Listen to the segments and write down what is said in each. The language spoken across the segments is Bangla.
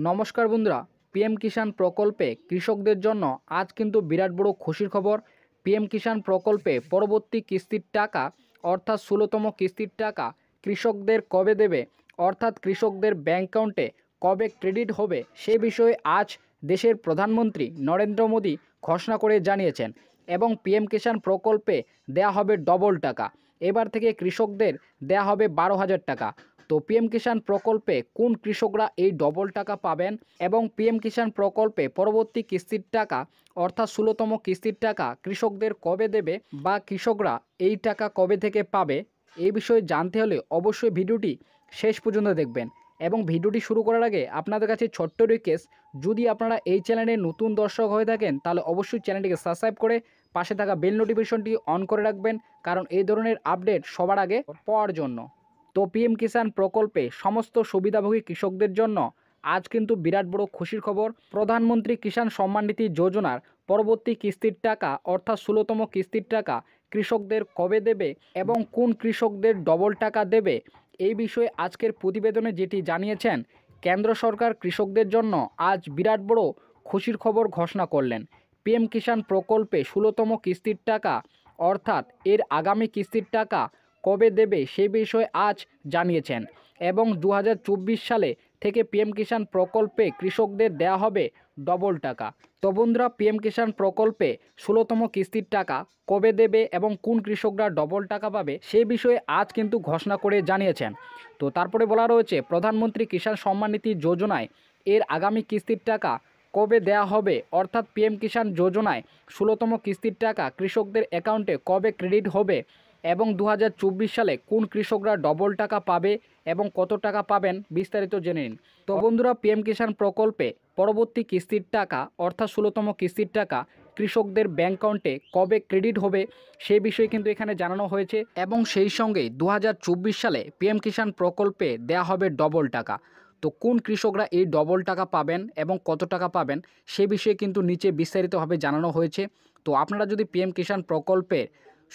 নমস্কার বন্ধুরা, পিএম কিষাণ প্রকল্পে কৃষকদের জন্য আজ কিন্তু বিরাট বড় খুশির খবর। পিএম কিষাণ প্রকল্পে পরবর্তী কিস্তির টাকা অর্থাৎ 16তম কিস্তির টাকা কৃষকদের কবে দেবে, অর্থাৎ কৃষকদের ব্যাংক অ্যাকাউন্টে কবে ক্রেডিট হবে, সে বিষয়ে আজ দেশের প্রধানমন্ত্রী নরেন্দ্র মোদী ঘোষণা করে জানিয়েছেন। এবং পিএম কিষাণ প্রকল্পে দেয়া হবে ডবল টাকা। এবার থেকে কৃষকদের দেয়া হবে 12,000 টাকা। তো পিএম কিষাণ প্রকল্পে কোন কৃষকরা এই ডবল টাকা পাবেন এবং পিএম কিষাণ প্রকল্পে পরবর্তী কিস্তির টাকা অর্থাৎ 16তম কিস্তির টাকা কৃষকদের কবে দেবে বা কৃষকরা এই টাকা কবে থেকে পাবে, এই বিষয়ে জানতে হলে অবশ্যই ভিডিওটি শেষ পর্যন্ত দেখবেন। এবং ভিডিওটি শুরু করার আগে আপনাদের কাছে ছোট্ট রিকোয়েস্ট, যদি আপনারা এই চ্যানেলে নতুন দর্শক হয়ে থাকেন তাহলে অবশ্যই চ্যানেলটিকে সাবস্ক্রাইব করে পাশে থাকা বেল নোটিফিকেশনটি অন করে রাখবেন, কারণ এই ধরনের আপডেট সবার আগে পাওয়ার জন্য। তো পিএম কিষাণ প্রকল্পে সমস্ত সুবিধাভোগী কৃষকদের জন্য আজ কিন্তু বিরাট বড় খুশির খবর। প্রধানমন্ত্রী কিষাণ সম্মান নিধি যোজনার পরবর্তী কিস্তির টাকা অর্থাৎ 16তম কিস্তির টাকা কৃষকদের কবে দেবে এবং কোন কৃষকদের ডবল টাকা দেবে, এই বিষয়ে আজকের প্রতিবেদনে যেটি জানিয়েছেন কেন্দ্র সরকার কৃষকদের জন্য আজ বিরাট বড় খুশির খবর ঘোষণা করলেন। পিএম কিষাণ প্রকল্পে 16তম কিস্তির টাকা অর্থাৎ এর আগামী কিস্তির টাকা কবে দেবে সেই বিষয়ে আজ জানিয়েছেন। এবং 2024 সালে থেকে পিএম কিষাণ প্রকল্পে কৃষকদের দেয়া হবে ডবল টাকা। তো বন্ধুরা, পিএম কিষাণ প্রকল্পে 16তম কিস্তির টাকা কবে দেবে এবং কোন কৃষকরা ডবল টাকা পাবে সেই বিষয়ে আজ কিন্তু ঘোষণা করে জানিয়েছেন। তো তারপরে বলা রয়েছে প্রধানমন্ত্রী কিষাণ সম্মান নিধি যোজনায় এর আগামী কিস্তির টাকা কবে দেয়া হবে, অর্থাৎ পিএম কিষাণ যোজনায় 16তম কিস্তির টাকা কৃষকদের অ্যাকাউন্টে কবে ক্রেডিট হবে এবং 2024 সালে কোন কৃষকরা ডবল টাকা পাবে এবং কত টাকা পাবেন বিস্তারিত জেনে নিন। তো বন্ধুরা, পিএম কিষাণ প্রকল্পে পরবর্তী কিস্তির টাকা অর্থাৎ 16তম কিস্তির টাকা কৃষকদের ব্যাংক অ্যাকাউন্টে কবে ক্রেডিট হবে সেই বিষয়ে কিন্তু এখানে জানানো হয়েছে। এবং সেই সঙ্গে 2024 সালে পিএম কিষাণ প্রকল্পে দেয়া হবে ডবল টাকা। তো কোন কৃষকরা এই ডবল টাকা পাবেন এবং কত টাকা পাবেন সে বিষয়ে কিন্তু নিচে বিস্তারিতভাবে জানানো হয়েছে। তো আপনারা যদি পিএম কিষাণ প্রকল্পের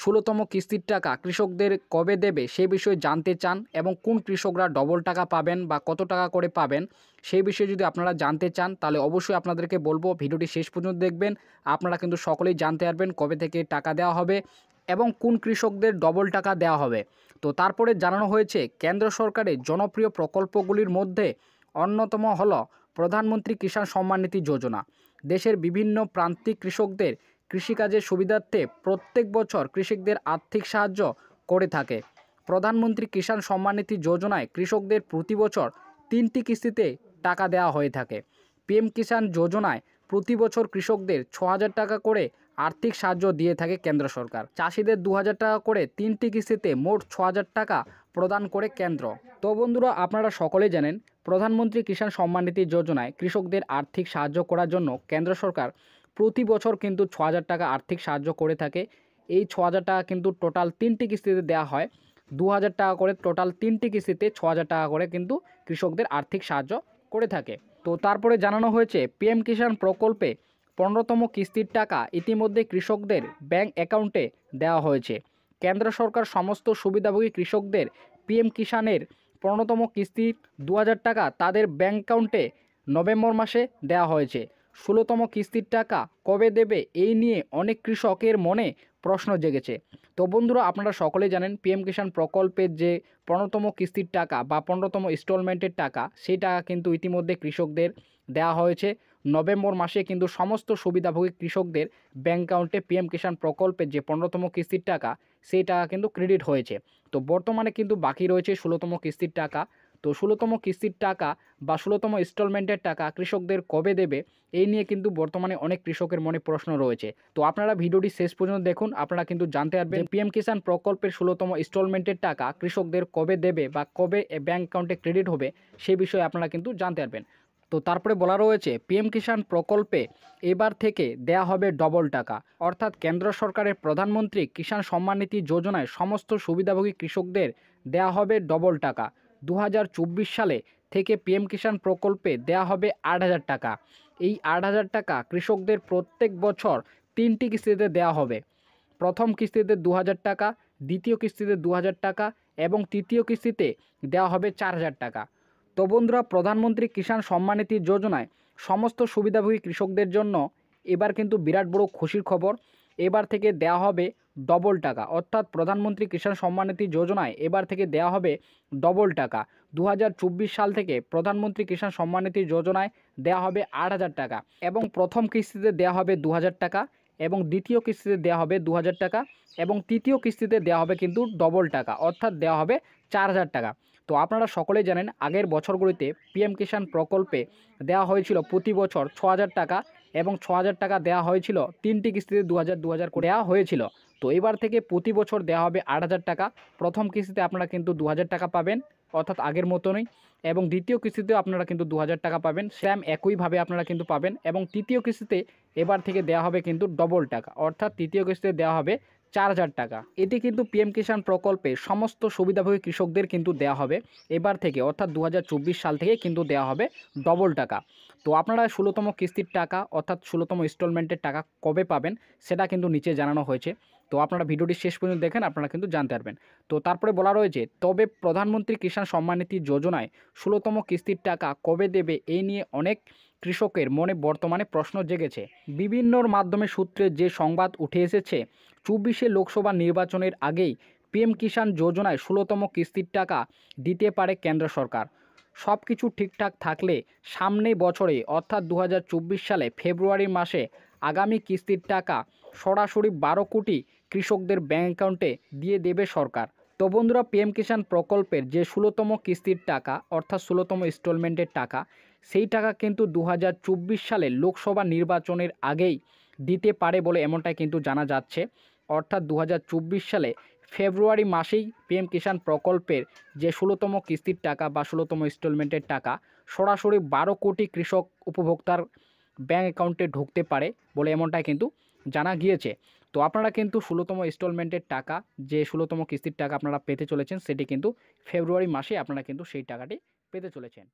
16তম কিস্তির টাকা কৃষকদের কবে দেবে সেই বিষয়ে জানতে চান এবং কোন কৃষকরা ডবল টাকা পাবেন বা কত টাকা করে পাবেন সেই বিষয়ে যদি আপনারা জানতে চান তাহলে অবশ্যই আপনাদেরকে বলবো ভিডিওটি শেষ পর্যন্ত দেখবেন। আপনারা কিন্তু সকলেই জানতে পারবেন কবে থেকে টাকা দেওয়া হবে এবং কোন কৃষকদের ডবল টাকা দেওয়া হবে। তো তারপরে জানানো হয়েছে কেন্দ্র সরকারের জনপ্রিয় প্রকল্পগুলির মধ্যে অন্যতম হল প্রধানমন্ত্রী কিষাণ সম্মান নিধি যোজনা। দেশের বিভিন্ন প্রান্তিক কৃষকদের কৃষিকাজের সুবিধার্থে প্রত্যেক বছর কৃষকদের আর্থিক সাহায্য করে থাকে। প্রধানমন্ত্রী কিষাণ সম্মান নিধি যোজনায় কৃষকদের প্রতি বছর 3টি কিস্তিতে টাকা দেওয়া হয়ে থাকে। পিএম কিষাণ যোজনায় প্রতি বছর কৃষকদের 6,000 টাকা করে আর্থিক সাহায্য দিয়ে থাকে কেন্দ্র সরকার। চাষিদের 2,000 টাকা করে 3টি কিস্তিতে মোট 6,000 টাকা প্রদান করে কেন্দ্র। তো বন্ধুরা, আপনারা সকলেই জানেন প্রধানমন্ত্রী কিষাণ সম্মান নিধি যোজনায় কৃষকদের আর্থিক সাহায্য করার জন্য কেন্দ্র সরকার প্রতি বছর কিন্তু 6,000 টাকা আর্থিক সাহায্য করে থাকে। এই 6,000 টাকা কিন্তু টোটাল 3টি কিস্তিতে দেওয়া হয়। 2,000 টাকা করে টোটাল 3টি কিস্তিতে 6,000 টাকা করে কিন্তু কৃষকদের আর্থিক সাহায্য করে থাকে। তো তারপরে জানানো হয়েছে পিএম কিষাণ প্রকল্পে 15তম কিস্তির টাকা ইতিমধ্যে কৃষকদের ব্যাংক অ্যাকাউন্টে দেওয়া হয়েছে। কেন্দ্র সরকার সমস্ত সুবিধাভোগী কৃষকদের পিএম কিষাণের 15তম কিস্তির 2,000 টাকা তাদের ব্যাংক অ্যাকাউন্টে নভেম্বর মাসে দেওয়া হয়েছে। 16তম কিস্তির টাকা কবে দেবে এই নিয়ে অনেক কৃষকের মনে প্রশ্ন জেগেছে। তো বন্ধুরা, আপনারা সকলেই জানেন পিএম কিষাণ প্রকল্পের যে 15তম কিস্তির টাকা বা 15তম ইনস্টলমেন্টের টাকা সেই টাকা কিন্তু ইতিমধ্যে কৃষকদের দেওয়া হয়েছে। নভেম্বর মাসে কিন্তু সমস্ত সুবিধাভোগী কৃষকদের ব্যাংক অ্যাকাউন্টে পিএম কিষাণ প্রকল্পের যে 15তম কিস্তির টাকা সেই টাকা কিন্তু ক্রেডিট হয়েছে। তো বর্তমানে কিন্তু বাকি রয়েছে 16তম কিস্তির টাকা। তো 16তম কিস্তির টাকা বা 16তম ইনস্টলমেন্টের টাকা কৃষকদের কবে দেবে এই নিয়ে কিন্তু বর্তমানে অনেক কৃষকের মনে প্রশ্ন রয়েছে। তো আপনারা ভিডিওটি শেষ পর্যন্ত দেখুন, আপনারা কিন্তু জানতে পারবেন পিএম কিষাণ প্রকল্পের 16তম ইনস্টলমেন্টের টাকা কৃষকদের কবে দেবে বা কবে ব্যাংক অ্যাকাউন্টে ক্রেডিট হবে সে বিষয়ে আপনারা কিন্তু জানতে পারবেন। তো তারপরে বলা রয়েছে পিএম কিষাণ প্রকল্পে এবার থেকে দেয়া হবে ডবল টাকা, অর্থাৎ কেন্দ্র সরকারের প্রধানমন্ত্রী কিষাণ সম্মান নিধি যোজনায় সমস্ত সুবিধাভোগী কৃষকদের দেয়া হবে ডবল টাকা। 2024 সালে থেকে পিএম কিষাণ প্রকল্পে দেয়া হবে 8,000 টাকা। এই 8,000 টাকা কৃষকদের প্রত্যেক বছর 3টি কিস্তিতে দেওয়া হবে। প্রথম কিস্তিতে 2,000 টাকা, দ্বিতীয় কিস্তিতে 2,000 টাকা এবং তৃতীয় কিস্তিতে দেওয়া হবে 4,000 টাকা। তো বন্ধুরা, প্রধানমন্ত্রী কিষাণ সম্মান নিধি যোজনায় সমস্ত সুবিধাভোগী কৃষকদের জন্য এবার কিন্তু বিরাট বড় খুশির খবর। এবার থেকে দেওয়া হবে ডবল টাকা, অর্থাৎ প্রধানমন্ত্রী কিষাণ সম্মান নিধি যোজনায় এবার থেকে দেওয়া হবে ডবল টাকা। 2024 সাল থেকে প্রধানমন্ত্রী কিষাণ সম্মান নিধি যোজনায় দেওয়া হবে 8,000 টাকা এবং প্রথম কিস্তিতে দেওয়া হবে 2,000 টাকা এবং দ্বিতীয় কিস্তিতে দেওয়া হবে 2,000 টাকা এবং তৃতীয় কিস্তিতে দেওয়া হবে কিন্তু ডবল টাকা, অর্থাৎ দেওয়া হবে 4,000 টাকা। তো আপনারা সকলেই জানেন আগের বছরগুলিতে পিএম কিষাণ প্রকল্পে দেওয়া হয়েছিল প্রতি বছর 6,000 টাকা এবং 6,000 টাকা দেওয়া হয়েছিল 3টি কিস্তিতে 2,000 করে দেওয়া হয়েছিল। তো এবার থেকে প্রতি বছর দেওয়া হবে 8,000 টাকা। প্রথম কিস্তিতে আপনারা কিন্তু 2,000 টাকা পাবেন, অর্থাৎ আগের মতনই, এবং দ্বিতীয় কিস্তিতেও আপনারা কিন্তু 2,000 টাকা পাবেন, সেম একইভাবে আপনারা কিন্তু পাবেন। এবং তৃতীয় কিস্তিতে এবার থেকে দেওয়া হবে কিন্তু ডবল টাকা, অর্থাৎ তৃতীয় কিস্তিতে দেওয়া হবে 4,000 টাকা। এটি কিন্তু পিএম কিষাণ প্রকল্পে সমস্ত সুবিধাভোগী কৃষকদের কিন্তু দেওয়া হবে এবার থেকে, অর্থাৎ 2024 সাল থেকে কিন্তু দেওয়া হবে ডবল টাকা। তো আপনারা 16তম কিস্তির টাকা অর্থাৎ 16তম ইনস্টলমেন্টের টাকা কবে পাবেন সেটা কিন্তু নিচে জানানো হয়েছে। তো আপনারা ভিডিওটি শেষ পর্যন্ত দেখেন, আপনারা কিন্তু জানতে পারবেন। তো তারপরে বলা রয়েছে, তবে প্রধানমন্ত্রী কিষাণ সম্মান নিধি যোজনায় 16তম কিস্তির টাকা কবে দেবে এই নিয়ে অনেক কৃষকের মনে বর্তমানে প্রশ্ন জেগেছে। বিভিন্নর মাধ্যমে সূত্রে যে সংবাদ উঠে এসেছে, 24শে লোকসভা নির্বাচনের আগেই পিএম কিষাণ যোজনায় 16তম কিস্তির টাকা দিতে পারে কেন্দ্র সরকার। সব কিছু ঠিকঠাক থাকলে সামনের বছরে অর্থাৎ 2024 সালে ফেব্রুয়ারি মাসে আগামী কিস্তির টাকা সরাসরি 12 কোটি কৃষকদের ব্যাঙ্ক অ্যাকাউন্টে দিয়ে দেবে সরকার। তো বন্ধুরা, পিএম কিষাণ প্রকল্পের যে 16তম কিস্তির টাকা অর্থাৎ 16তম ইনস্টলমেন্টের টাকা, সেই টাকা কিন্তু 2024 সালে লোকসভা নির্বাচনের আগেই দিতে পারে বলে এমনটাই কিন্তু জানা যাচ্ছে। অর্থাৎ 2024 সালে ফেব্রুয়ারি মাসেই পিএম কিষাণ প্রকল্পের যে 16তম কিস্তির টাকা বা 16তম ইনস্টলমেন্টের টাকা সরাসরি 12 কোটি কৃষক উপভোক্তার ব্যাঙ্ক অ্যাকাউন্টে ঢুকতে পারে বলে এমনটাই কিন্তু জানা গিয়েছে। তো আপনারা কিন্তু 16তম ইনস্টলমেন্টের টাকা, যে 16তম কিস্তির টাকা আপনারা পেতে চলেছেন, সেটি কিন্তু ফেব্রুয়ারি মাসে আপনারা কিন্তু সেই টাকাটি পেতে চলেছেন।